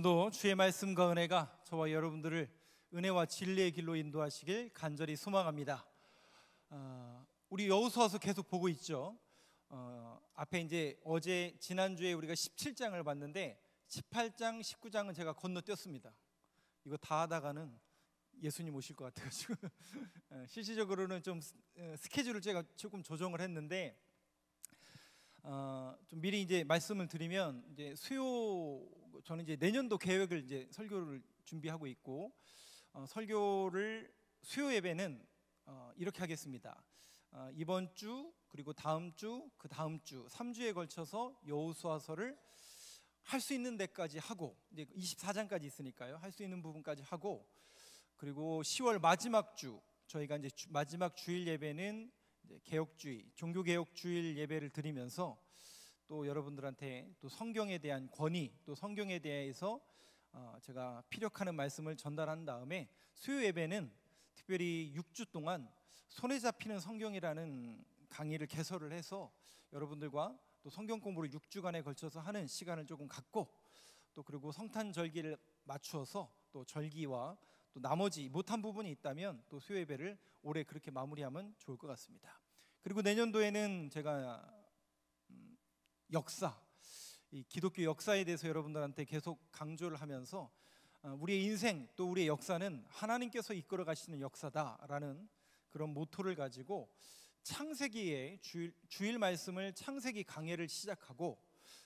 오늘도 주의 말씀과 은혜가 저와 여러분들을 은혜와 진리의 길로 인도하시길 간절히 소망합니다. 우리 여호수아서 계속 보고 있죠. 앞에 이제 어제 지난주에 우리가 17장을 봤는데 18장, 19장은 제가 건너뛰었습니다. 이거 다 하다가는 예수님 오실 것 같아가지고 실질적으로는 좀 스케줄을 제가 조금 조정을 했는데 좀 미리 이제 말씀을 드리면 이제 저는 이제 내년도 계획을 이제 설교를 준비하고 있고 설교를 수요 예배는 이렇게 하겠습니다. 이번 주 그리고 다음 주 그 다음 주 3주에 걸쳐서 여호수아서를 할 수 있는 데까지 하고 이제 24장까지 있으니까요. 할 수 있는 부분까지 하고 그리고 10월 마지막 주 저희가 이제 마지막 주일 예배는 이제 개혁주의 종교개혁 주일 예배를 드리면서 또 여러분들한테 또 성경에 대한 권위 또 성경에 대해서 제가 피력하는 말씀을 전달한 다음에 수요 예배는 특별히 6주 동안 손에 잡히는 성경이라는 강의를 개설을 해서 여러분들과 또 성경 공부를 6주간에 걸쳐서 하는 시간을 조금 갖고 또 그리고 성탄절기를 맞추어서 또 절기와 또 나머지 못한 부분이 있다면 또 수요 예배를 올해 그렇게 마무리하면 좋을 것 같습니다. 그리고 내년도에는 제가 역사, 이 기독교 역사에 대해서 여러분들한테 계속 강조를 하면서 우리의 인생 또 우리의 역사는 하나님께서 이끌어 가시는 역사다라는 그런 모토를 가지고 창세기의 주일 말씀을 창세기 강해를 시작하고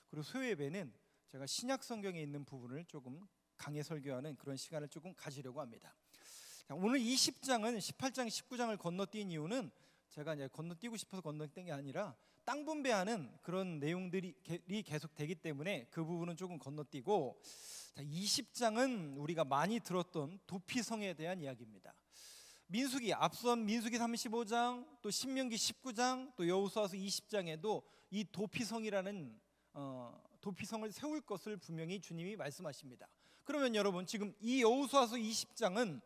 그리고 수요 예배는 제가 신약 성경에 있는 부분을 조금 강해 설교하는 그런 시간을 조금 가지려고 합니다. 오늘 20장은 18장, 19장을 건너뛴 이유는 제가 이제 건너뛰고 싶어서 건너뛴 게 아니라 땅 분배하는 그런 내용들이 계속 되기 때문에 그 부분은 조금 건너뛰고 20장은 우리가 많이 들었던 도피성에 대한 이야기입니다. 앞선 민수기 35장 또 신명기 19장 또 여호수아서 20장에도 이 도피성이라는 도피성을 세울 것을 분명히 주님이 말씀하십니다. 그러면 여러분 지금 이 여호수아서 20장은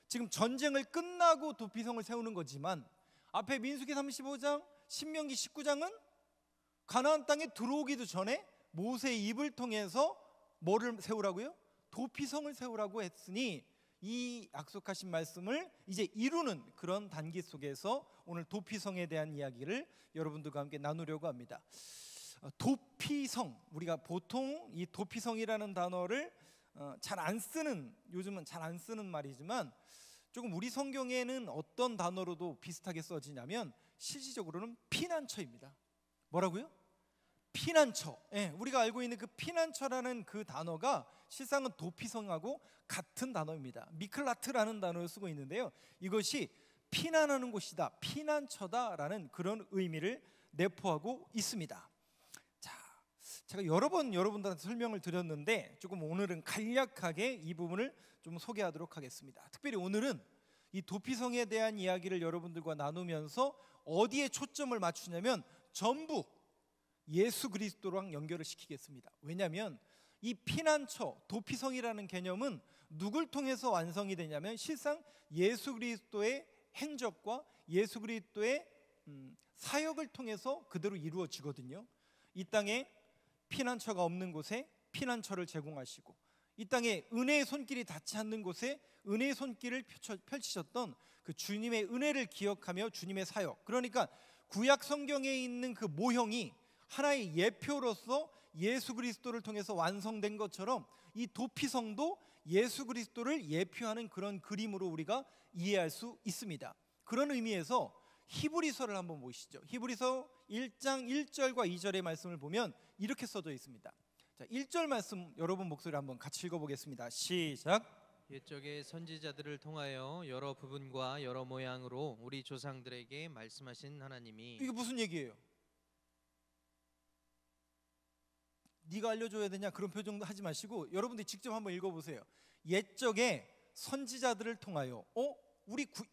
지금 전쟁을 끝나고 도피성을 세우는 거지만 앞에 민수기 35장 신명기 19장은 가나안 땅에 들어오기도 전에 모세의 입을 통해서 뭐를 세우라고요? 도피성을 세우라고 했으니 이 약속하신 말씀을 이제 이루는 그런 단계 속에서 오늘 도피성에 대한 이야기를 여러분들과 함께 나누려고 합니다. 도피성, 우리가 보통 이 도피성이라는 단어를 잘 안 쓰는, 요즘은 잘 안 쓰는 말이지만 조금 우리 성경에는 어떤 단어로도 비슷하게 써지냐면 실질적으로는 피난처입니다. 뭐라고요? 피난처. 우리가 알고 있는 그 피난처라는 그 단어가 실상은 도피성하고 같은 단어입니다. 미클라트라는 단어를 쓰고 있는데요, 이것이 피난하는 곳이다, 피난처다라는 그런 의미를 내포하고 있습니다. 자, 제가 여러 번 여러분들한테 설명을 드렸는데 조금 오늘은 간략하게 이 부분을 좀 소개하도록 하겠습니다. 특별히 오늘은 이 도피성에 대한 이야기를 여러분들과 나누면서 어디에 초점을 맞추냐면 전부 예수 그리스도랑 연결을 시키겠습니다. 왜냐하면 이 피난처, 도피성이라는 개념은 누굴 통해서 완성이 되냐면 실상 예수 그리스도의 행적과 예수 그리스도의 사역을 통해서 그대로 이루어지거든요. 이 땅에 피난처가 없는 곳에 피난처를 제공하시고 이 땅에 은혜의 손길이 닿지 않는 곳에 은혜의 손길을 펼치셨던 그 주님의 은혜를 기억하며 주님의 사역, 그러니까 구약 성경에 있는 그 모형이 하나의 예표로서 예수 그리스도를 통해서 완성된 것처럼 이 도피성도 예수 그리스도를 예표하는 그런 그림으로 우리가 이해할 수 있습니다. 그런 의미에서 히브리서를 한번 보시죠. 히브리서 1장 1절과 2절의 말씀을 보면 이렇게 써져 있습니다. 자, 1절 말씀 여러분 목소리 한번 같이 읽어보겠습니다. 시작. 옛적의 선지자들을 통하여 여러 부분과 여러 모양으로 우리 조상들에게 말씀하신 하나님이. 이게 무슨 얘기예요? 네가 알려줘야 되냐 그런 표정도 하지 마시고 여러분들이 직접 한번 읽어보세요. 옛적의 선지자들을 통하여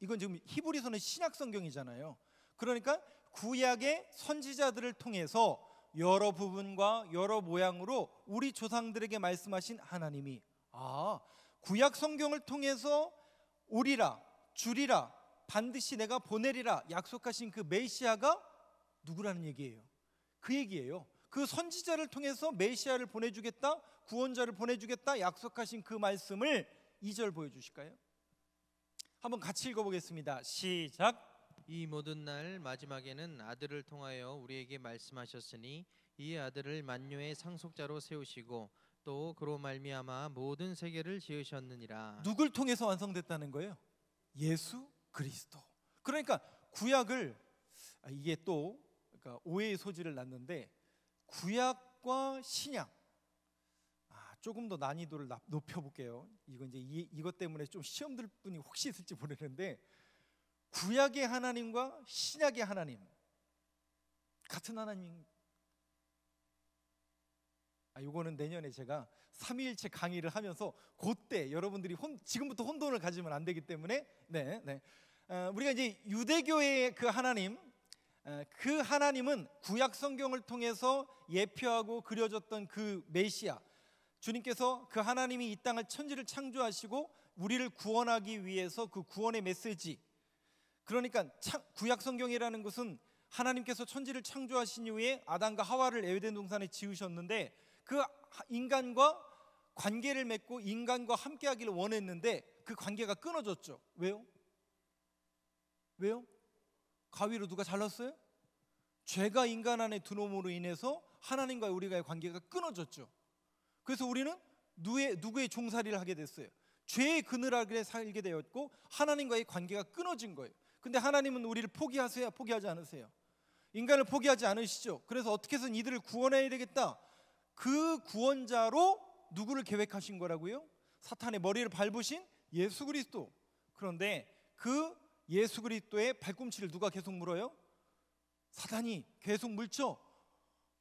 이건 지금 히브리서는 신약 성경이잖아요. 그러니까 구약의 선지자들을 통해서 여러 부분과 여러 모양으로 우리 조상들에게 말씀하신 하나님이 구약 성경을 통해서 오리라 주리라 반드시 내가 보내리라 약속하신 그 메시아가 누구라는 얘기예요? 그 얘기예요. 그 선지자를 통해서 메시아를 보내주겠다 구원자를 보내주겠다 약속하신 그 말씀을 2절 보여주실까요? 한번 같이 읽어보겠습니다. 시작. 이 모든 날 마지막에는 아들을 통하여 우리에게 말씀하셨으니 이 아들을 만유의 상속자로 세우시고 또 그로 말미암아 모든 세계를 지으셨느니라. 누굴 통해서 완성됐다는 거예요? 예수 그리스도. 그러니까 구약을 이게 또 그러니까 오해의 소지를 낳는데 구약과 신약 조금 더 난이도를 높여볼게요. 이건 이제 이것 때문에 좀 시험 들 분이 혹시 있을지 모르는데 구약의 하나님과 신약의 하나님 같은 하나님. 이거는 내년에 제가 삼위일체 강의를 하면서 그때 여러분들이 지금부터 혼돈을 가지면 안 되기 때문에 우리가 이제 유대교의 그 하나님, 그 하나님은 구약 성경을 통해서 예표하고 그려졌던 그 메시아, 주님께서 그 하나님이 이 땅을 천지를 창조하시고 우리를 구원하기 위해서 그 구원의 메시지. 그러니까 구약 성경이라는 것은 하나님께서 천지를 창조하신 이후에 아담과 하와를 에덴 동산에 지으셨는데 그 인간과 관계를 맺고 인간과 함께하기를 원했는데 그 관계가 끊어졌죠. 왜요? 가위로 누가 잘랐어요? 죄가 인간 안에 들어옴으로 인해서 하나님과 우리가의 관계가 끊어졌죠. 그래서 우리는 누구의 종살이를 하게 됐어요. 죄의 그늘 아래 살게 되었고 하나님과의 관계가 끊어진 거예요. 근데 하나님은 우리를 포기하세요? 포기하지 않으세요? 인간을 포기하지 않으시죠. 그래서 어떻게 해서든 이들을 구원해야 되겠다. 그 구원자로 누구를 계획하신 거라고요? 사탄의 머리를 밟으신 예수 그리스도. 그런데 그 예수 그리스도의 발꿈치를 누가 계속 물어요? 사탄이 계속 물죠.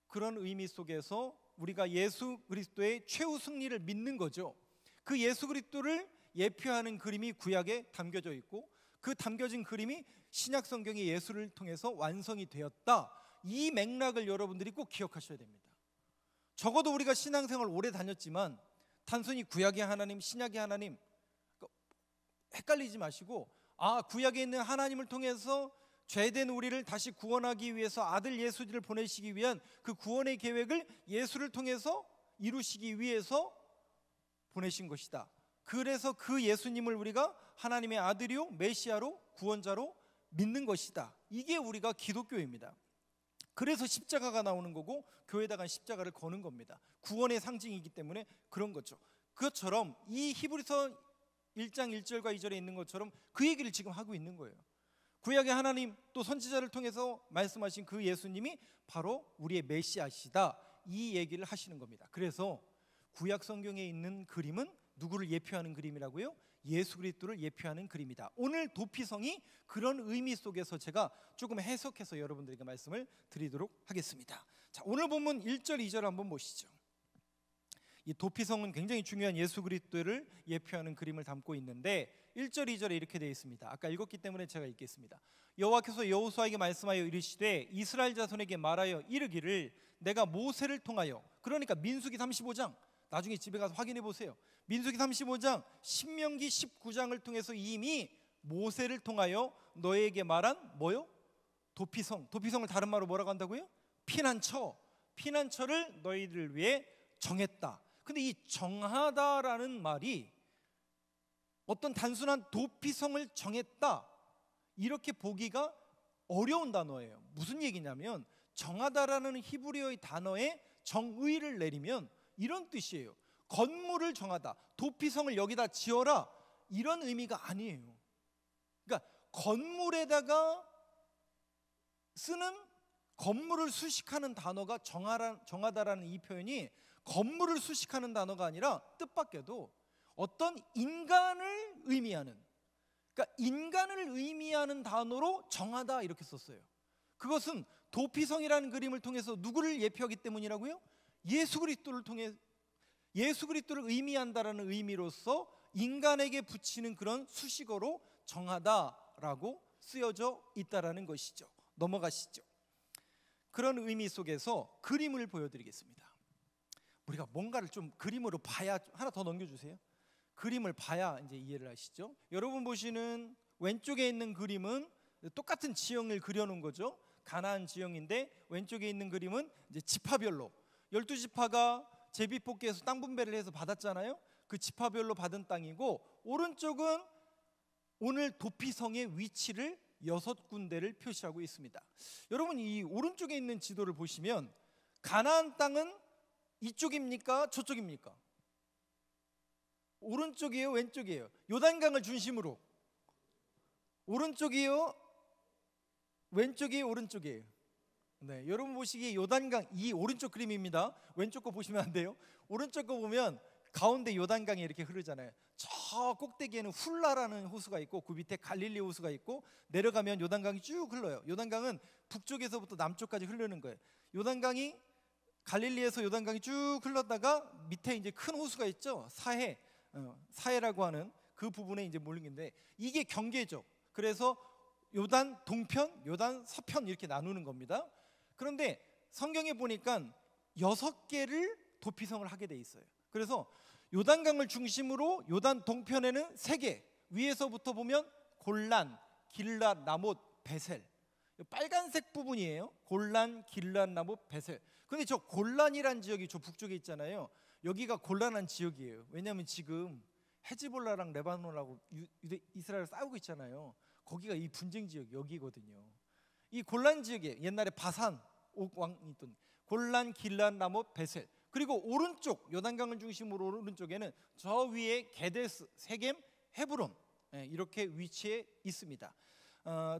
그런 의미 속에서 우리가 예수 그리스도의 최후 승리를 믿는 거죠. 그 예수 그리스도를 예표하는 그림이 구약에 담겨져 있고 그 담겨진 그림이 신약 성경의 예수를 통해서 완성이 되었다. 이 맥락을 여러분들이 꼭 기억하셔야 됩니다. 적어도 우리가 신앙생활 오래 다녔지만 단순히 구약의 하나님, 신약의 하나님 헷갈리지 마시고 구약에 있는 하나님을 통해서 죄된 우리를 다시 구원하기 위해서 아들 예수를 보내시기 위한 그 구원의 계획을 예수를 통해서 이루시기 위해서 보내신 것이다. 그래서 그 예수님을 우리가 하나님의 아들이요 메시아로 구원자로 믿는 것이다. 이게 우리가 기독교입니다. 그래서 십자가가 나오는 거고 교회에다가 십자가를 거는 겁니다. 구원의 상징이기 때문에 그런 거죠. 그것처럼 이 히브리서 1장 1절과 2절에 있는 것처럼 그 얘기를 지금 하고 있는 거예요. 구약의 하나님 또 선지자를 통해서 말씀하신 그 예수님이 바로 우리의 메시아시다. 이 얘기를 하시는 겁니다. 그래서 구약 성경에 있는 그림은 누구를 예표하는 그림이라고요? 예수 그리스도를 예표하는 그림이다. 오늘 도피성이 그런 의미 속에서 제가 조금 해석해서 여러분들에게 말씀을 드리도록 하겠습니다. 자, 오늘 본문 1절 2절 한번 보시죠. 이 도피성은 굉장히 중요한 예수 그리스도를 예표하는 그림을 담고 있는데 1절 2절에 이렇게 되어 있습니다. 아까 읽었기 때문에 제가 읽겠습니다. 여호와께서 여호수아에게 말씀하여 이르시되 이스라엘 자손에게 말하여 이르기를 내가 모세를 통하여, 그러니까 민수기 35장 나중에 집에 가서 확인해 보세요. 민수기 35장, 신명기 19장을 통해서 이미 모세를 통하여 너에게 말한 뭐요? 도피성. 도피성을 다른 말로 뭐라고 한다고요? 피난처를 너희들 위해 정했다. 근데 이 정하다라는 말이 어떤 단순한 도피성을 정했다 이렇게 보기가 어려운 단어예요. 무슨 얘기냐면 정하다라는 히브리어의 단어에 정의를 내리면 이런 뜻이에요. 건물을 정하다, 도피성을 여기다 지어라 이런 의미가 아니에요. 그러니까 건물에다가 쓰는 건물을 수식하는 단어가 정하다라는 이 표현이 건물을 수식하는 단어가 아니라 뜻밖에도 어떤 인간을 의미하는, 그러니까 인간을 의미하는 단어로 정하다 이렇게 썼어요. 그것은 도피성이라는 그림을 통해서 누구를 예표하기 때문이라고요? 예수 그리스도를 통해 예수 그리스도를 의미한다라는 의미로서 인간에게 붙이는 그런 수식어로 정하다라고 쓰여져 있다라는 것이죠. 넘어가시죠. 그런 의미 속에서 그림을 보여드리겠습니다. 우리가 뭔가를 좀 그림으로 봐야, 하나 더 넘겨주세요. 그림을 봐야 이제 이해를 하시죠. 여러분 보시는 왼쪽에 있는 그림은 똑같은 지형을 그려놓은 거죠. 가나안 지형인데 왼쪽에 있는 그림은 이제 지파별로 12지파가 제비뽑기에서 땅 분배를 해서 받았잖아요. 그 지파별로 받은 땅이고, 오른쪽은 오늘 도피성의 위치를 6군데를 표시하고 있습니다. 여러분, 이 오른쪽에 있는 지도를 보시면 가나안 땅은 이쪽입니까? 저쪽입니까? 오른쪽이에요? 왼쪽이에요? 요단강을 중심으로 오른쪽이에요? 왼쪽이에요? 오른쪽이에요? 네, 여러분 보시기에 요단강, 이 오른쪽 그림입니다. 왼쪽 거 보시면 안 돼요. 오른쪽 거 보면 가운데 요단강이 이렇게 흐르잖아요. 저 꼭대기에는 훌라라는 호수가 있고, 그 밑에 갈릴리 호수가 있고, 내려가면 요단강이 쭉 흘러요. 요단강은 북쪽에서부터 남쪽까지 흐르는 거예요. 요단강이, 갈릴리에서 요단강이 쭉 흘렀다가 밑에 이제 큰 호수가 있죠. 사해라고 하는 그 부분에 이제 몰리는데, 이게 경계죠. 그래서 요단 동편, 요단 서편 이렇게 나누는 겁니다. 그런데 성경에 보니까 6개를 도피성을 하게 돼 있어요. 그래서 요단강을 중심으로 요단 동편에는 3개, 위에서부터 보면 골란, 길랏, 라못, 베셀, 빨간색 부분이에요. 골란, 길랏, 라못, 베셀. 근데 저 골란이란 지역이 저 북쪽에 있잖아요. 여기가 곤란한 지역이에요. 왜냐하면 지금 헤즈볼라랑 레바논하고 이스라엘 싸우고 있잖아요. 거기가 이 분쟁 지역 여기거든요. 이 골란 지역에 옛날에 바산 왕이 있던 골란, 길랏, 라못, 베셀, 그리고 오른쪽 요단강을 중심으로 오른쪽에는 저 위에 게데스, 세겜, 헤브론, 이렇게 위치해 있습니다.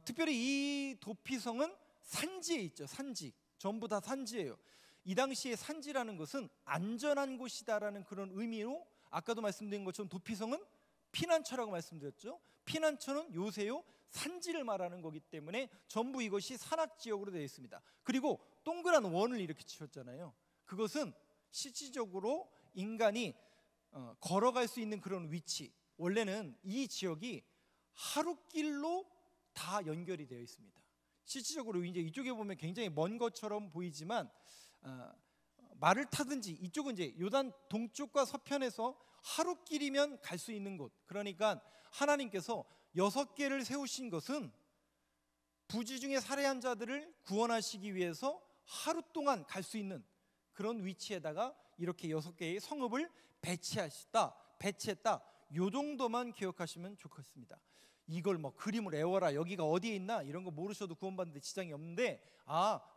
특별히 이 도피성은 산지에 있죠. 산지, 전부 다 산지예요. 이 당시에 산지라는 것은 안전한 곳이다라는 그런 의미로, 아까도 말씀드린 것처럼 도피성은 피난처라고 말씀드렸죠. 피난처는 요새요 산지를 말하는 거기 때문에 전부 이것이 산악지역으로 되어 있습니다. 그리고 동그란 원을 이렇게 치셨잖아요. 그것은 실질적으로 인간이 걸어갈 수 있는 그런 위치. 원래는 이 지역이 하루길로 다 연결이 되어 있습니다. 실질적으로 이제 이쪽에 보면 굉장히 먼 것처럼 보이지만 말을 타든지, 이쪽은 이제 요단 동쪽과 서편에서 하루길이면 갈 수 있는 곳. 그러니까 하나님께서 6개를 세우신 것은 부지 중에 살해한 자들을 구원하시기 위해서 하루 동안 갈 수 있는 그런 위치에다가 이렇게 6개의 성읍을 배치했다. 요 정도만 기억하시면 좋겠습니다. 이걸 뭐 그림을 애워라, 여기가 어디에 있나 이런 거 모르셔도 구원받는데 지장이 없는데,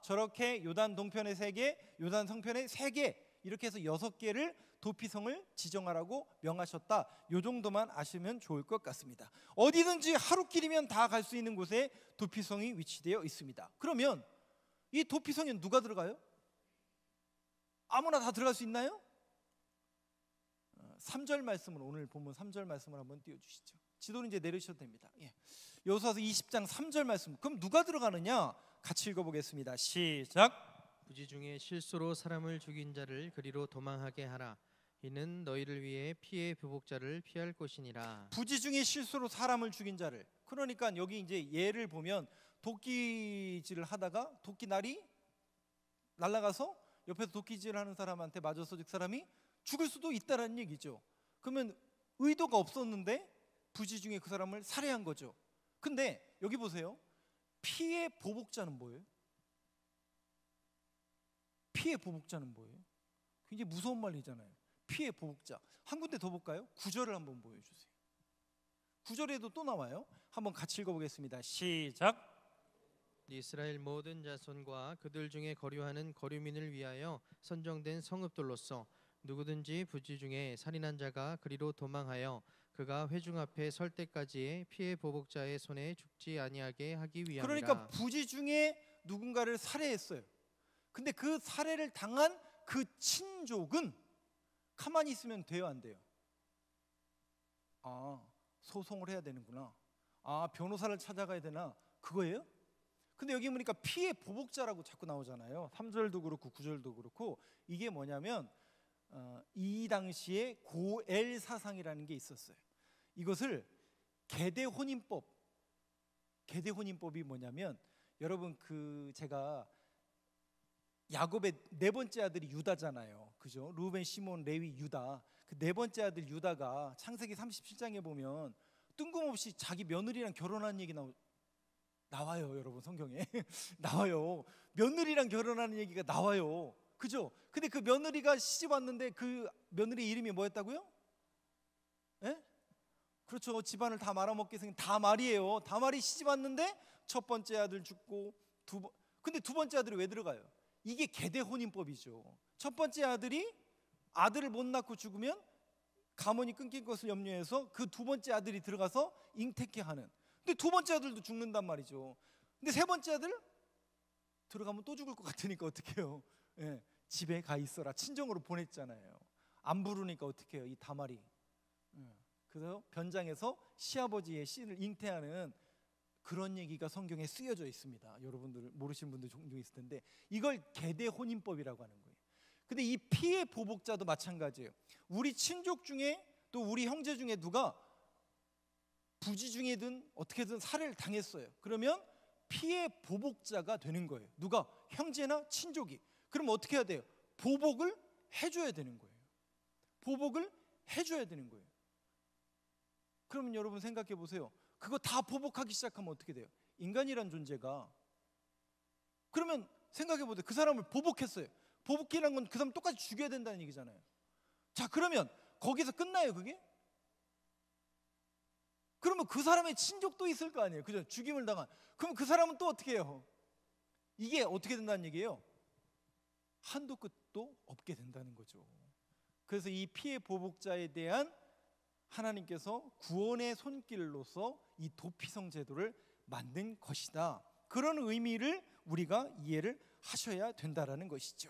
저렇게 요단 동편에 3개, 요단 성편에 3개, 이렇게 해서 6개를 도피성을 지정하라고 명하셨다. 요 정도만 아시면 좋을 것 같습니다. 어디든지 하루길이면 다 갈 수 있는 곳에 도피성이 위치되어 있습니다. 그러면 이 도피성에 누가 들어가요? 아무나 다 들어갈 수 있나요? 3절 말씀을, 오늘 본문 3절 말씀을 한번 띄워주시죠. 지도는 이제 내리셔도 됩니다. 여호수아서 20장 3절 말씀. 그럼 누가 들어가느냐? 같이 읽어보겠습니다. 시작. 부지 중에 실수로 사람을 죽인 자를 그리로 도망하게 하라. 이는 너희를 위해 피의 부복자를 피할 것이니라. 부지 중에 실수로 사람을 죽인 자를. 그러니까 여기 이제 예를 보면 도끼질을 하다가 도끼날이 날아가서 옆에서 도끼질 하는 사람한테 맞아서 그 사람이 죽을 수도 있다라는 얘기죠. 그러면 의도가 없었는데 부지 중에 그 사람을 살해한 거죠. 근데 여기 보세요. 피의 보복자는 뭐예요? 피의 보복자는 뭐예요? 굉장히 무서운 말이잖아요. 피의 보복자. 한 군데 더 볼까요? 9절을 한번 보여주세요. 9절에도 또 나와요. 한번 같이 읽어보겠습니다. 시작. 이스라엘 모든 자손과 그들 중에 거류하는 거류민을 위하여 선정된 성읍들로서 누구든지 부지 중에 살인한 자가 그리로 도망하여 그가 회중 앞에 설 때까지의 피의 보복자의 손에 죽지 아니하게 하기 위함이라. 그러니까 부지 중에 누군가를 살해했어요. 근데 그 살해를 당한 그 친족은 가만히 있으면 돼요, 안 돼요? 소송을 해야 되는구나. 변호사를 찾아가야 되나? 그거예요? 근데 여기 보니까 피의 보복자라고 자꾸 나오잖아요. 3절도 그렇고 9절도 그렇고. 이게 뭐냐면 이 당시에 고엘 사상이라는 게 있었어요. 이것을 계대혼인법이 뭐냐면, 여러분 제가 야곱의 4번째 아들이 유다잖아요. 그죠? 루벤, 시몬, 레위, 유다. 그 4번째 아들 유다가 창세기 37장에 보면 뜬금없이 자기 며느리랑 결혼하는 얘기 나와요. 여러분 성경에 나와요. 며느리랑 결혼하는 얘기가 나와요. 그죠? 근데 그 며느리가 시집 왔는데 그 며느리 이름이 뭐였다고요? 예? 그렇죠. 집안을 다 말아먹게 생긴 다말이에요. 다말이 시집 왔는데 첫 번째 아들 죽고 근데 두 번째 아들이 왜 들어가요? 이게 계대 혼인법이죠. 첫 번째 아들이 아들을 못 낳고 죽으면 가문이 끊길 것을 염려해서 그 두 번째 아들이 들어가서 잉태케 하는. 근데 두 번째 아들도 죽는단 말이죠. 근데 세 번째 아들 들어가면 또 죽을 것 같으니까 어떡해요? 예, 집에 가 있어라. 친정으로 보냈잖아요. 안 부르니까 어떡해요? 이 다말이. 그래서 변장해서 시아버지의 씨를 잉태하는 그런 얘기가 성경에 쓰여져 있습니다. 여러분들 모르시는 분들 종종 있을 텐데 이걸 계대 혼인법이라고 하는 거예요. 근데 이 피의 보복자도 마찬가지예요. 우리 친족 중에 또 우리 형제 중에 누가 부지 중이든 어떻게든 살해를 당했어요. 그러면 피의 보복자가 되는 거예요. 누가? 형제나 친족이. 그럼 어떻게 해야 돼요? 보복을 해줘야 되는 거예요. 보복을 해줘야 되는 거예요. 그러면 여러분 생각해 보세요. 그거 다 보복하기 시작하면 어떻게 돼요? 인간이란 존재가 그러면 생각해 보세요. 그 사람을 보복했어요. 보복이라는 건 그 사람 똑같이 죽여야 된다는 얘기잖아요. 자, 그러면 거기서 끝나요, 그게? 그러면 그 사람의 친족도 있을 거 아니에요. 그죠? 죽임을 당한. 그럼 그 사람은 또 어떻게 해요? 이게 어떻게 된다는 얘기예요? 한도 끝도 없게 된다는 거죠. 그래서 이 피해 보복자에 대한 하나님께서 구원의 손길로서 이 도피성 제도를 만든 것이다. 그런 의미를 우리가 이해를 하셔야 된다라는 것이죠.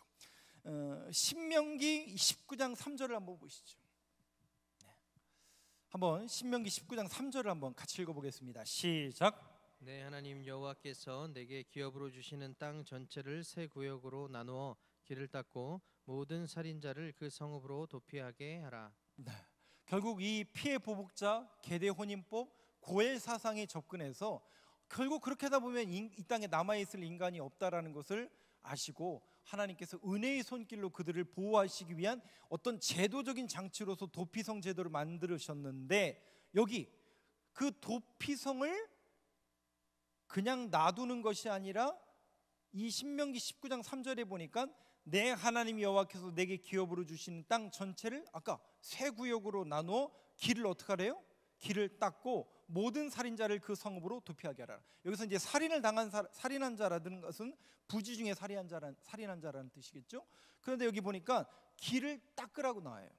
신명기 19장 3절을 한번 보시죠. 한번 신명기 19장 3절을 한번 같이 읽어보겠습니다. 시작. 내 하나님 여호와께서 내게 기업으로 주시는 땅 전체를 세 구역으로 나누어 길을 닦고 모든 살인자를 그 성읍으로 도피하게 하라. 네. 결국 이 피해 보복자 계대 혼인법 고엘 사상에 접근해서 결국 그렇게 하다 보면 이 땅에 남아있을 인간이 없다라는 것을 아시고 하나님께서 은혜의 손길로 그들을 보호하시기 위한 어떤 제도적인 장치로서 도피성 제도를 만드셨는데 여기 그 도피성을 그냥 놔두는 것이 아니라 이 신명기 19장 3절에 보니까 내 하나님 여호와께서 내게 기업으로 주시는 땅 전체를 아까 세 구역으로 나누어 길을 어떻게 하래요? 길을 닦고 모든 살인자를 그 성읍으로 도피하게 하라. 여기서 이제 살인을 당한 살인한 자라는 것은 부지 중에 살인한 자라는 뜻이겠죠. 그런데 여기 보니까 길을 닦으라고 나와요.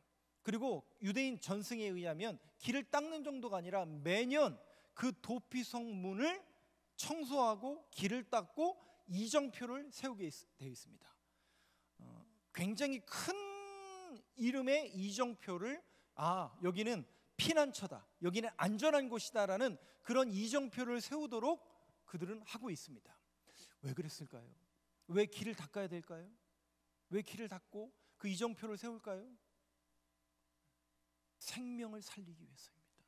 그리고 유대인 전승에 의하면 길을 닦는 정도가 아니라 매년 그 도피성 문을 청소하고 길을 닦고 이정표를 세우게 되어 있습니다. 굉장히 큰 이름의 이정표를 여기는 피난처다, 여기는 안전한 곳이다라는 그런 이정표를 세우도록 그들은 하고 있습니다. 왜 그랬을까요? 왜 길을 닦아야 될까요? 왜 길을 닦고 그 이정표를 세울까요? 생명을 살리기 위해서입니다.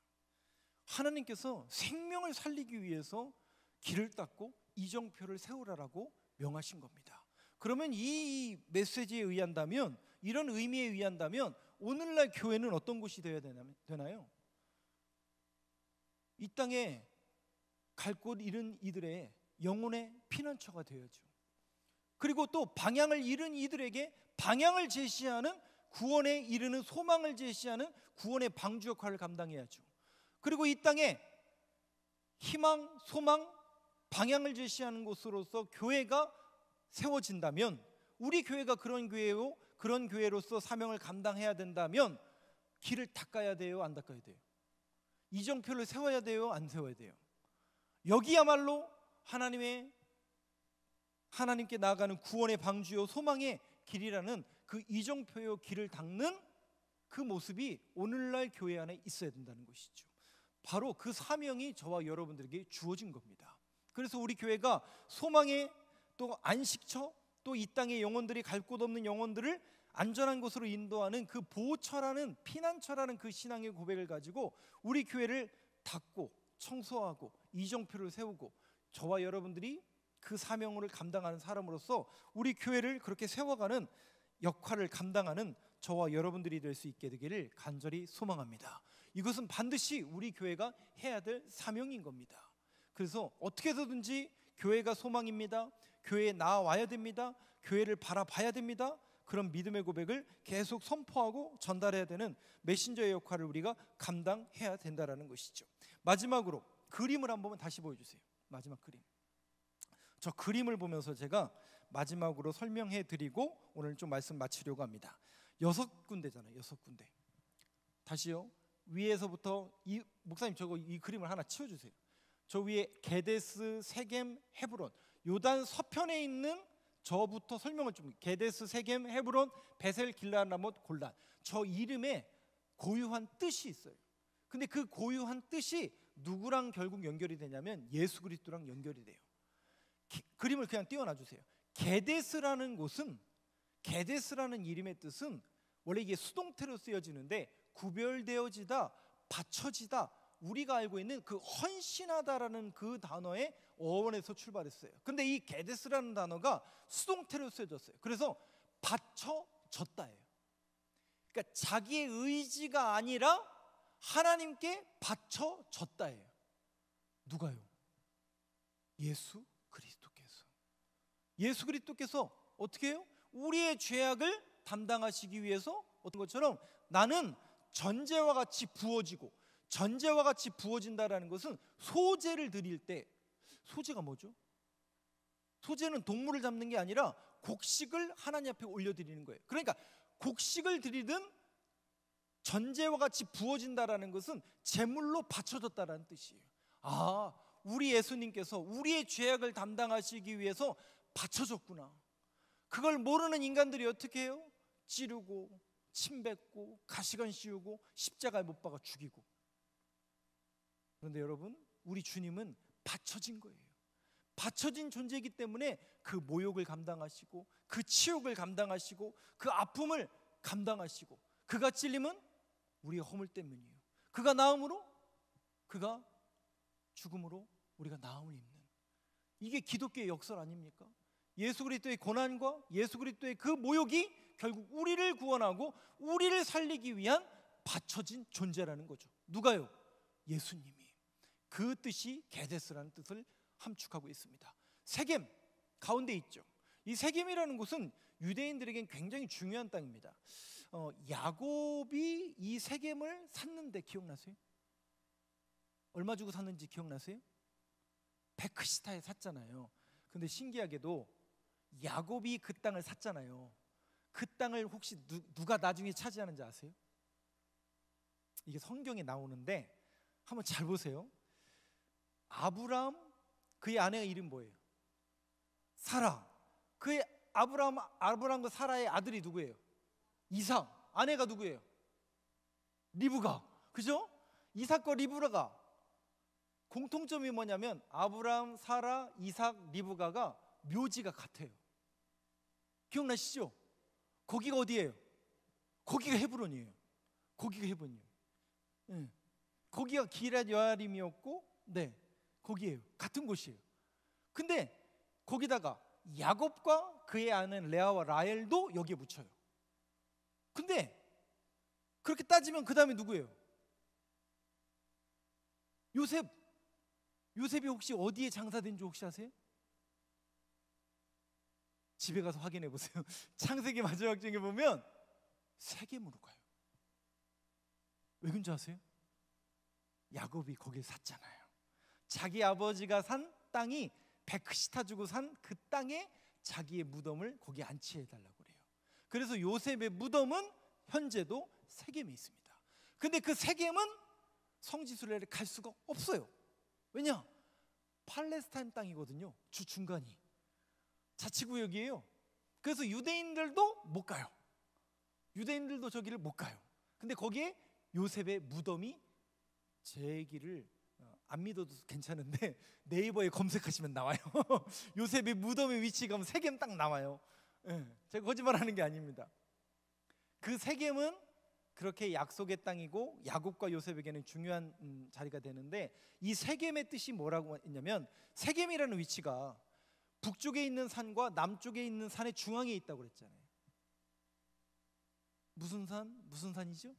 하나님께서 생명을 살리기 위해서 길을 닦고 이정표를 세우라라고 명하신 겁니다. 그러면 이 메시지에 의한다면, 이런 의미에 의한다면 오늘날 교회는 어떤 곳이 되어야 되나요? 이 땅에 갈 곳 잃은 이들의 영혼의 피난처가 되어야죠. 그리고 또 방향을 잃은 이들에게 방향을 제시하는, 구원에 이르는 소망을 제시하는 구원의 방주 역할을 감당해야죠. 그리고 이 땅에 희망, 소망, 방향을 제시하는 곳으로서 교회가 세워진다면, 우리 교회가 그런 교회요, 그런 교회로서 사명을 감당해야 된다면 길을 닦아야 돼요, 안 닦아야 돼요? 이정표를 세워야 돼요, 안 세워야 돼요? 여기야말로 하나님께 나아가는 구원의 방주요 소망의 길이라는 그 이정표요 길을 닦는 그 모습이 오늘날 교회 안에 있어야 된다는 것이죠. 바로 그 사명이 저와 여러분들에게 주어진 겁니다. 그래서 우리 교회가 소망의 또 안식처, 또 이 땅의 영혼들이 갈 곳 없는 영혼들을 안전한 곳으로 인도하는 그 보호처라는, 피난처라는 그 신앙의 고백을 가지고 우리 교회를 닦고 청소하고 이정표를 세우고 저와 여러분들이 그 사명을 감당하는 사람으로서 우리 교회를 그렇게 세워가는 역할을 감당하는 저와 여러분들이 될 수 있게 되기를 간절히 소망합니다. 이것은 반드시 우리 교회가 해야 될 사명인 겁니다. 그래서 어떻게 해서든지 교회가 소망입니다, 교회에 나와야 됩니다, 교회를 바라봐야 됩니다, 그런 믿음의 고백을 계속 선포하고 전달해야 되는 메신저의 역할을 우리가 감당해야 된다라는 것이죠. 마지막으로 그림을 한번 다시 보여주세요. 마지막 그림. 저 그림을 보면서 제가 마지막으로 설명해 드리고 오늘 좀 말씀 마치려고 합니다. 6군데잖아요. 6군데. 다시요. 위에서부터 목사님 저거 이 그림을 하나 치워주세요. 저 위에 게데스, 세겜, 헤브론, 요단 서편에 있는 저부터 설명을 좀. 게데스, 세겜, 헤브론, 베셀, 길르앗, 라못, 골란. 저 이름에 고유한 뜻이 있어요. 근데 그 고유한 뜻이 누구랑 결국 연결이 되냐면 예수 그리스도랑 연결이 돼요. 그림을 그냥 띄워놔 주세요. 게데스라는 곳은, 게데스라는 이름의 뜻은 원래 이게 수동태로 쓰여지는데 구별되어지다, 받쳐지다, 우리가 알고 있는 그 헌신하다라는 그 단어의 어원에서 출발했어요. 근데 이 게데스라는 단어가 수동태로 쓰여졌어요. 그래서 받쳐졌다예요. 그러니까 자기의 의지가 아니라 하나님께 받쳐졌다예요. 누가요? 예수 그리스도께서. 예수 그리스도께서 어떻게 해요? 우리의 죄악을 담당하시기 위해서 어떤 것처럼 나는 전제와 같이 부어지고, 전제와 같이 부어진다라는 것은 소제를 드릴 때, 소제가 뭐죠? 소제는 동물을 잡는 게 아니라 곡식을 하나님 앞에 올려드리는 거예요. 그러니까 곡식을 드리든 전제와 같이 부어진다라는 것은 제물로 바쳐졌다라는 뜻이에요. 아, 우리 예수님께서 우리의 죄악을 담당하시기 위해서 바쳐졌구나. 그걸 모르는 인간들이 어떻게 해요? 찌르고 침 뱉고 가시관 씌우고 십자가에 못 박아 죽이고. 그런데 여러분, 우리 주님은 바쳐진 거예요. 바쳐진 존재이기 때문에 그 모욕을 감당하시고 그 치욕을 감당하시고 그 아픔을 감당하시고, 그가 찔림은 우리의 허물 때문이에요. 그가 나음으로, 그가 죽음으로 우리가 나음을 입는, 이게 기독교의 역설 아닙니까? 예수 그리스도의 고난과 예수 그리스도의 그 모욕이 결국 우리를 구원하고 우리를 살리기 위한 바쳐진 존재라는 거죠. 누가요? 예수님이. 그 뜻이 게데스라는 뜻을 함축하고 있습니다. 세겜 가운데 있죠. 이 세겜이라는 곳은 유대인들에겐 굉장히 중요한 땅입니다. 야곱이 이 세겜을 샀는데 기억나세요? 얼마 주고 샀는지 기억나세요? 베크시타에 샀잖아요. 근데 신기하게도 야곱이 그 땅을 샀잖아요. 그 땅을 혹시 누가 나중에 차지하는지 아세요? 이게 성경에 나오는데 한번 잘 보세요. 아브람, 그의 아내의 이름 뭐예요? 사라. 그의 아브람과 사라의 아들이 누구예요? 이삭. 아내가 누구예요? 리브가. 그죠? 이삭과 리브가가 공통점이 뭐냐면 아브람, 사라, 이삭, 리브가가 묘지가 같아요. 기억나시죠? 거기가 어디예요? 거기가 헤브론이에요. 거기가 헤브론이에요. 네. 거기가 기럇 여아림이었고, 네, 거기에요. 같은 곳이에요. 근데 거기다가 야곱과 그의 아내 레아와 라헬도 여기에 묻혀요. 근데 그렇게 따지면 그 다음에 누구예요? 요셉. 요셉이 혹시 어디에 장사된 줄 혹시 아세요? 집에 가서 확인해 보세요. 창세기 마지막 장에 보면 세겜으로 가요. 왜 그런지 아세요? 야곱이 거길 샀잖아요. 자기 아버지가 산 땅이 베크시타 주고 산 그 땅에 자기의 무덤을 거기 안치해 달라고 그래요. 그래서 요셉의 무덤은 현재도 세겜에 있습니다. 근데 그 세겜은 성지순례를 갈 수가 없어요. 왜냐? 팔레스타인 땅이거든요. 주 중간이 자치구역이에요. 그래서 유대인들도 못 가요. 유대인들도 저기를 못 가요. 근데 거기에 요셉의 무덤이, 제 얘기를 안 믿어도 괜찮은데 네이버에 검색하시면 나와요. 요셉의 무덤의 위치가 세겜 딱 나와요. 네, 제가 거짓말하는 게 아닙니다. 그 세겜은 그렇게 약속의 땅이고 야곱과 요셉에게는 중요한 자리가 되는데, 이 세겜의 뜻이 뭐라고 했냐면, 세겜이라는 위치가 북쪽에 있는 산과 남쪽에 있는 산의 중앙에 있다고 그랬잖아요. 무슨 산? 무슨 산이죠?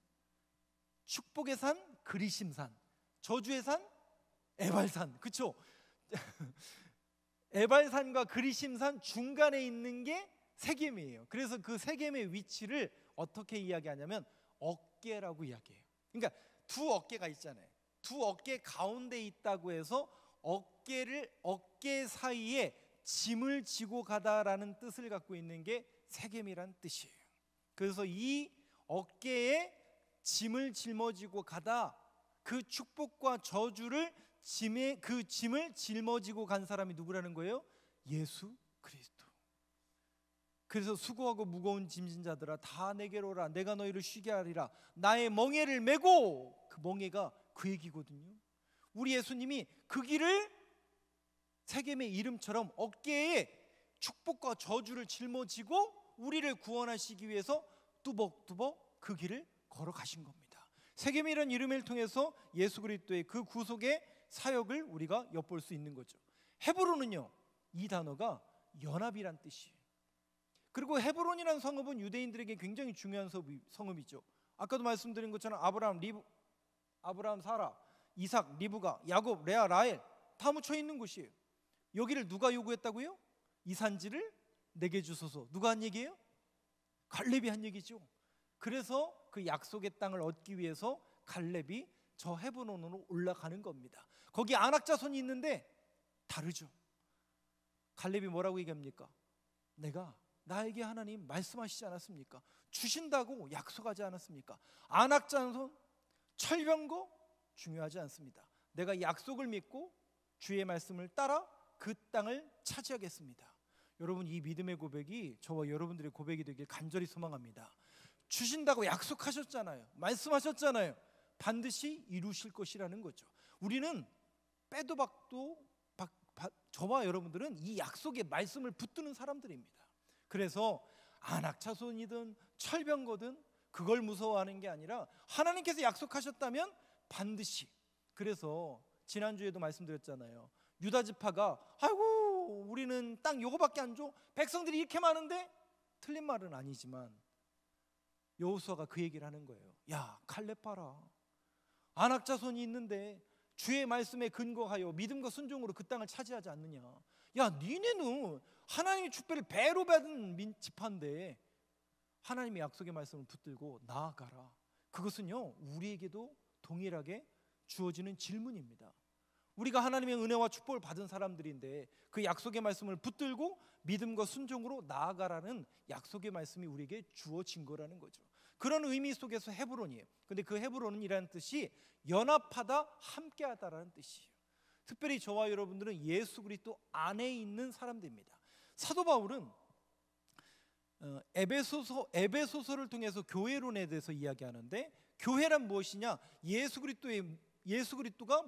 축복의 산, 그리심산. 저주의 산, 에발산. 그렇죠? 에발산과 그리심산 중간에 있는 게 세겜이에요. 그래서 그 세겜의 위치를 어떻게 이야기하냐면 어깨라고 이야기해요. 그러니까 두 어깨가 있잖아요. 두 어깨 가운데 있다고 해서 어깨 사이에 짐을 지고 가다라는 뜻을 갖고 있는 게 세겜이란 뜻이에요. 그래서 이 어깨에 짐을 짊어지고 가다, 그 축복과 저주를 그 짐을 짊어지고 간 사람이 누구라는 거예요? 예수 그리스도. 그래서 수고하고 무거운 짐진 자들아 다 내게로 오라. 내가 너희를 쉬게 하리라. 나의 멍에를 메고, 그 멍에가 그 얘기거든요. 우리 예수님이 그 길을 세겜의 이름처럼 어깨에 축복과 저주를 짊어지고 우리를 구원하시기 위해서 뚜벅뚜벅 그 길을 걸어가신 겁니다. 세겜이라는 이름을 통해서 예수 그리스도의 그 구속의 사역을 우리가 엿볼 수 있는 거죠. 헤브론은요, 이 단어가 연합이란 뜻이에요. 그리고 헤브론이라는 성읍은 유대인들에게 굉장히 중요한 성읍이죠. 아까도 말씀드린 것처럼 아브라함, 사라, 이삭, 리브가, 야곱, 레아, 라헬 다 묻혀 있는 곳이에요. 여기를 누가 요구했다고요? 이 산지를 내게 주소서. 누가 한 얘기예요? 갈렙이 한 얘기죠. 그래서 그 약속의 땅을 얻기 위해서 갈렙이 저 헤브론으로 올라가는 겁니다. 거기 아낙 자손이 있는데 다르죠. 갈렙이 뭐라고 얘기합니까? 나에게 하나님 말씀하시지 않았습니까? 주신다고 약속하지 않았습니까? 아낙 자손 철병거 중요하지 않습니다. 내가 약속을 믿고 주의 말씀을 따라 그 땅을 차지하겠습니다. 여러분, 이 믿음의 고백이 저와 여러분들의 고백이 되길 간절히 소망합니다. 주신다고 약속하셨잖아요. 말씀하셨잖아요. 반드시 이루실 것이라는 거죠. 우리는 빼도 박도 저와 여러분들은 이 약속의 말씀을 붙드는 사람들입니다. 그래서 아낙 자손이든 철병거든 그걸 무서워하는 게 아니라 하나님께서 약속하셨다면 반드시. 그래서 지난주에도 말씀드렸잖아요. 유다 지파가 아이고 우리는 땅 요거밖에 안 줘, 백성들이 이렇게 많은데. 틀린 말은 아니지만 여호수아가 그 얘기를 하는 거예요. 야, 칼렙 봐라. 아낙 자손이 있는데 주의 말씀에 근거하여 믿음과 순종으로 그 땅을 차지하지 않느냐. 야, 니네는 하나님의 축복을 배로 받은 지파인데 하나님의 약속의 말씀을 붙들고 나아가라. 그것은요, 우리에게도 동일하게 주어지는 질문입니다. 우리가 하나님의 은혜와 축복을 받은 사람들인데 그 약속의 말씀을 붙들고 믿음과 순종으로 나아가라는 약속의 말씀이 우리에게 주어진 거라는 거죠. 그런 의미 속에서 헤브론이에요. 근데 그 헤브론은 이라는 뜻이 연합하다, 함께하다라는 뜻이에요. 특별히 저와 여러분들은 예수 그리스도 안에 있는 사람들입니다. 사도 바울은 에베소서를 통해서 교회론에 대해서 이야기하는데, 교회란 무엇이냐? 예수 그리스도가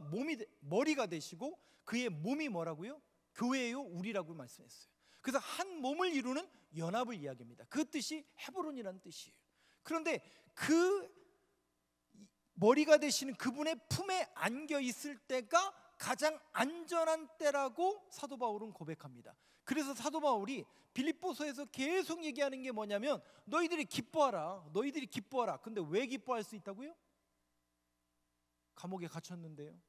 머리가 되시고 그의 몸이 뭐라고요? 교회예요, 우리라고 말씀했어요. 그래서 한 몸을 이루는 연합을 이야기합니다. 그 뜻이 헤브론이라는 뜻이에요. 그런데 그 머리가 되시는 그분의 품에 안겨 있을 때가 가장 안전한 때라고 사도 바울은 고백합니다. 그래서 사도 바울이 빌립보서에서 계속 얘기하는 게 뭐냐면 너희들이 기뻐하라. 근데 왜 기뻐할 수 있다고요? 감옥에 갇혔는데요.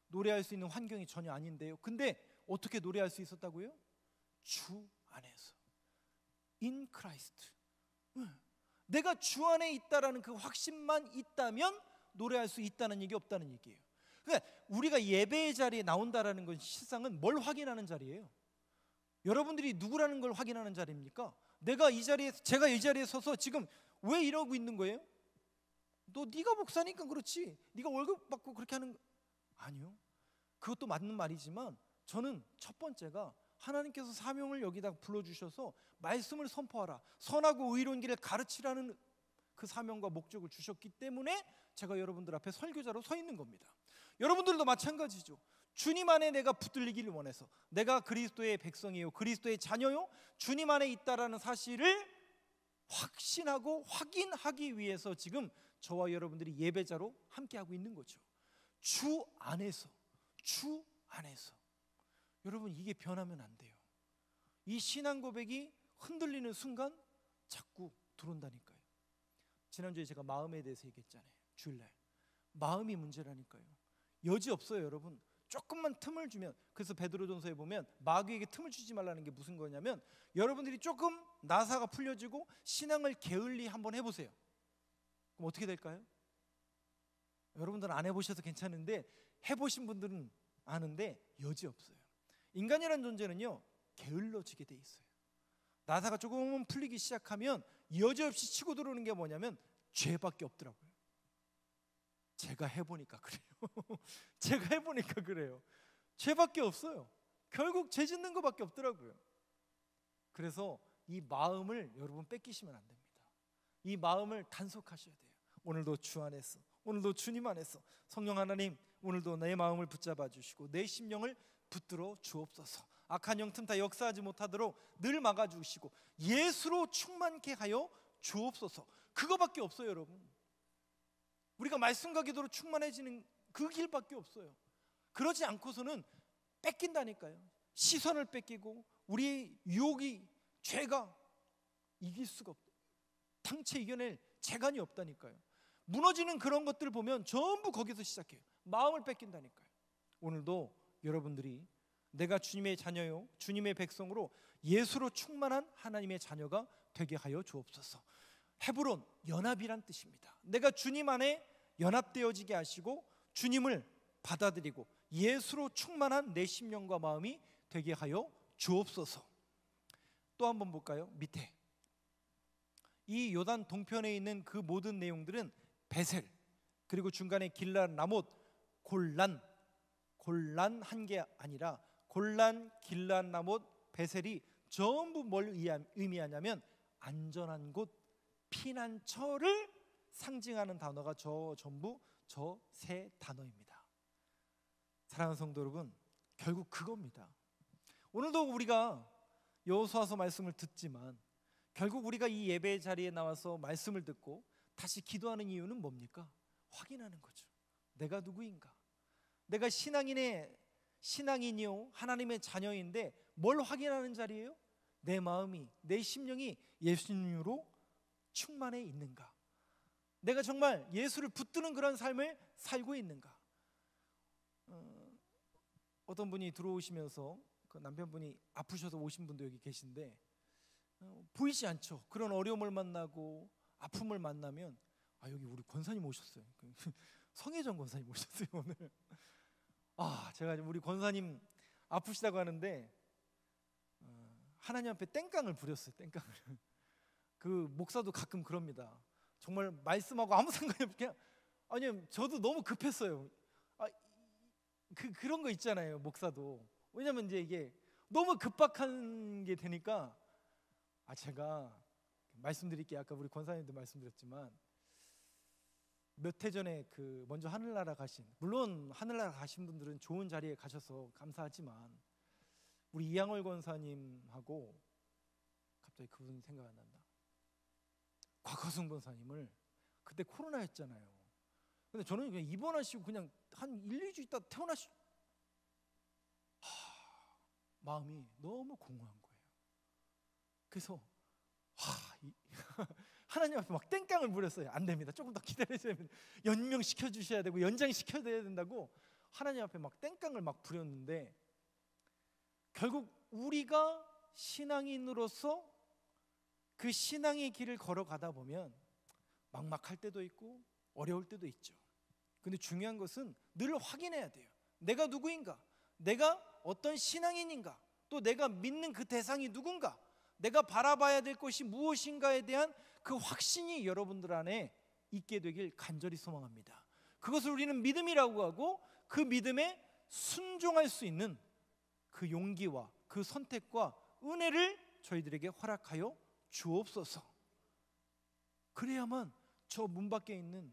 노래할 수 있는 환경이 전혀 아닌데요. 근데 어떻게 노래할 수 있었다고요? 주 안에서. In Christ. 내가 주 안에 있다라는 그 확신만 있다면 노래할 수 있다는 얘기, 없다는 얘기예요. 그러니까 우리가 예배의 자리에 나온다라는 건 실상은 뭘 확인하는 자리예요? 여러분들이 누구라는 걸 확인하는 자리입니까? 제가 이 자리에 서서 지금 왜 이러고 있는 거예요? 네가 목사니까 그렇지, 네가 월급 받고 그렇게 하는 거 아니요. 그것도 맞는 말이지만 저는 첫 번째가 하나님께서 사명을 여기다 불러주셔서 말씀을 선포하라, 선하고 의로운 길을 가르치라는 그 사명과 목적을 주셨기 때문에 제가 여러분들 앞에 설교자로 서 있는 겁니다. 여러분들도 마찬가지죠. 주님 안에 내가 붙들리기를 원해서, 내가 그리스도의 백성이요, 그리스도의 자녀요, 주님 안에 있다라는 사실을 확신하고 확인하기 위해서 지금 저와 여러분들이 예배자로 함께하고 있는 거죠. 주 안에서. 여러분, 이게 변하면 안 돼요. 이 신앙 고백이 흔들리는 순간 자꾸 들어온다니까요. 지난주에 제가 마음에 대해서 얘기했잖아요. 주일날 마음이 문제라니까요. 여지없어요. 여러분, 조금만 틈을 주면, 그래서 베드로전서에 보면 마귀에게 틈을 주지 말라는 게 무슨 거냐면, 여러분들이 조금 나사가 풀려지고 신앙을 게을리 한번 해보세요. 그럼 어떻게 될까요? 여러분들은 안 해보셔서 괜찮은데 해보신 분들은 아는데 여지없어요. 인간이라는 존재는요, 게을러지게 돼 있어요. 나사가 조금은 풀리기 시작하면 여지없이 치고 들어오는 게 뭐냐면 죄밖에 없더라고요. 제가 해보니까 그래요. 제가 해보니까 그래요. 죄밖에 없어요. 결국 죄 짓는 것밖에 없더라고요. 그래서 이 마음을 여러분 뺏기시면 안 됩니다. 이 마음을 단속하셔야 돼요. 오늘도 주 안에서, 오늘도 주님 안에서 성령 하나님, 오늘도 내 마음을 붙잡아 주시고 내 심령을 붙들어 주옵소서. 악한 영 틈 다 역사하지 못하도록 늘 막아주시고 예수로 충만케 하여 주옵소서. 그거밖에 없어요, 여러분. 우리가 말씀과 기도로 충만해지는 그 길밖에 없어요. 그러지 않고서는 뺏긴다니까요. 시선을 뺏기고 우리의 유혹이, 죄가 이길 수가 없다. 당체 이겨낼 재간이 없다니까요. 무너지는 그런 것들을 보면 전부 거기서 시작해요. 마음을 뺏긴다니까요. 오늘도 여러분들이 내가 주님의 자녀요, 주님의 백성으로 예수로 충만한 하나님의 자녀가 되게 하여 주옵소서. 헤브론, 연합이란 뜻입니다. 내가 주님 안에 연합되어지게 하시고 주님을 받아들이고 예수로 충만한 내 심령과 마음이 되게 하여 주옵소서. 또 한번 볼까요? 밑에 이 요단 동편에 있는 그 모든 내용들은 베셀, 그리고 중간에 길란, 라못, 골란 한 게 아니라 골란, 길란, 라못, 베셀이 전부 뭘 의미하냐면 안전한 곳, 피난처를 상징하는 단어가 전부 저 세 단어입니다. 사랑하는 성도 여러분, 결국 그겁니다. 오늘도 우리가 여호수아서 말씀을 듣지만 결국 우리가 이 예배 자리에 나와서 말씀을 듣고 다시 기도하는 이유는 뭡니까? 확인하는 거죠. 내가 누구인가? 내가 신앙인이요 하나님의 자녀인데 뭘 확인하는 자리예요? 내 마음이, 내 심령이 예수님으로 충만해 있는가? 내가 정말 예수를 붙드는 그런 삶을 살고 있는가? 어떤 분이 들어오시면서 그 남편분이 아프셔서 오신 분도 여기 계신데 보이지 않죠. 그런 어려움을 만나고 아픔을 만나면 여기 우리 권사님 오셨어요. 성혜정 권사님 오셨어요 오늘. 제가 우리 권사님 아프시다고 하는데 하나님 앞에 땡깡을 부렸어요. 땡깡을. 그 목사도 가끔 그럽니다. 정말 말씀하고 아무 상관이 없게, 아니요, 저도 너무 급했어요. 그런 거 있잖아요, 목사도. 왜냐면 이제 이게 너무 급박한 게 되니까 제가 말씀드릴게요. 아까 우리 권사님도 말씀드렸지만 몇 해 전에 그 먼저 하늘나라 가신, 물론 하늘나라 가신 분들은 좋은 자리에 가셔서 감사하지만 우리 이양월 권사님하고 갑자기 그분 생각 안 난다. 곽화승 권사님을 그때 코로나였잖아요. 근데 저는 그냥 입원하시고 그냥 한 1, 2주 있다 퇴원하시. 마음이 너무 공허한 거예요. 그래서 하나님 앞에 막 땡깡을 부렸어요. 안 됩니다. 조금 더 기다려줘야 됩니다. 연명시켜 주셔야 되고 연장시켜야 된다고 하나님 앞에 막 땡깡을 막 부렸는데, 결국 우리가 신앙인으로서 그 신앙의 길을 걸어가다 보면 막막할 때도 있고 어려울 때도 있죠. 근데 중요한 것은 늘 확인해야 돼요. 내가 누구인가? 내가 어떤 신앙인인가? 또 내가 믿는 그 대상이 누군가? 내가 바라봐야 될 것이 무엇인가에 대한 그 확신이 여러분들 안에 있게 되길 간절히 소망합니다. 그것을 우리는 믿음이라고 하고, 그 믿음에 순종할 수 있는 그 용기와 그 선택과 은혜를 저희들에게 허락하여 주옵소서. 그래야만 저 문 밖에 있는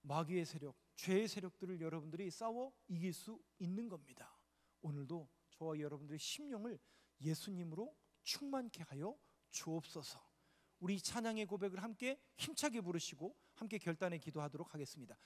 마귀의 세력, 죄의 세력들을 여러분들이 싸워 이길 수 있는 겁니다. 오늘도 저와 여러분들의 심령을 예수님으로 충만케 하여 주옵소서. 우리 찬양의 고백을 함께 힘차게 부르시고 함께 결단의 기도하도록 하겠습니다.